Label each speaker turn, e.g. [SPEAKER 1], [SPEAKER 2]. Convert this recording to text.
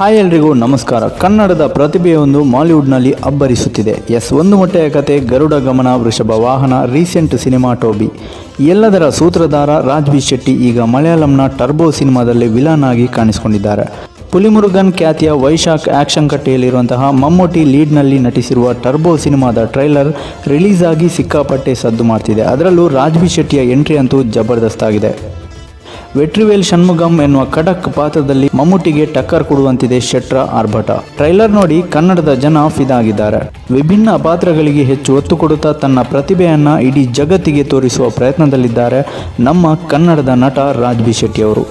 [SPEAKER 1] Hi ಎಲ್ರಿಗೂ ನಮಸ್ಕಾರ. ಕನ್ನಡದ ಪ್ರತಿಭೆಯೊಂದು ಮಾಲಿವುಡ್ನಲ್ಲಿ ಅಬ್ಬರಿಸುತ್ತಿದೆ. ಒಂದು ಮೊಟ್ಟೆಯ ಕತೆ, ಗರುಡ ಗಮನ, ವೃಷಭ ವಾಹನ, ರೀಸೆಂಟ್ ಸಿನಿಮಾ ಟೋಬಿ. ಎಲ್ಲದರ ಸೂತ್ರಧಾರ ರಾಜ್ಬಿ ಶೆಟ್ಟಿ ಈಗ ಮಲಯಾಳಂನ ಟರ್ಬೋ ಸಿನಿಮಾದಲ್ಲಿ ವಿಲನ್ ಆಗಿ ಕಾಣಿಸಿಕೊಂಡಿದ್ದಾರೆ. ಪುಲಿಮುರುಗನ್ ಖ್ಯಾತಿಯ ವೈಶಾಖ್ ಆಕ್ಷನ್ ಕಟ್ಟೆಯಲ್ಲಿರುವಂತಹ ಮಮ್ಮೂಟಿ ಲೀಡ್ನಲ್ಲಿ ನಟಿಸಿರುವ ಟರ್ಬೋ ಸಿನಿಮಾದ ಟ್ರೈಲರ್ ರಿಲೀಸ್ ಆಗಿ ಸಿಕ್ಕಾಪಟ್ಟೆ ಸದ್ದು ಮಾಡ್ತಿದೆ. ಅದರಲ್ಲೂ ರಾಜ್ಬಿ ಶೆಟ್ಟಿಯ ಎಂಟ್ರಿ ಅಂತೂ ಜಬರ್ದಸ್ತ್ ಆಗಿದೆ. ವೆಟ್ರಿವೇಲ್ ಷಣ್ಮುಗಂ ಎನ್ನುವ ಖಡಕ್ ಪಾತ್ರದಲ್ಲಿ ಮಮ್ಮೂಟಿಗೆ ಟಕ್ಕರ್ ಕೊಡುವಂತಿದೆ ಶೆಟ್ರ ಆರ್ಭಟ. ಟ್ರೈಲರ್ ನೋಡಿ ಕನ್ನಡದ ಜನ ಫಿದಾಗಿದ್ದಾರೆ. ವಿಭಿನ್ನ ಪಾತ್ರಗಳಿಗೆ ಹೆಚ್ಚು ಒತ್ತು ಕೊಡುತ್ತಾ ತನ್ನ ಪ್ರತಿಭೆಯನ್ನ ಇಡೀ ಜಗತ್ತಿಗೆ ತೋರಿಸುವ ಪ್ರಯತ್ನದಲ್ಲಿದ್ದಾರೆ ನಮ್ಮ ಕನ್ನಡದ ನಟ ರಾಜ್ಬಿ ಶೆಟ್ಟಿ ಅವರು.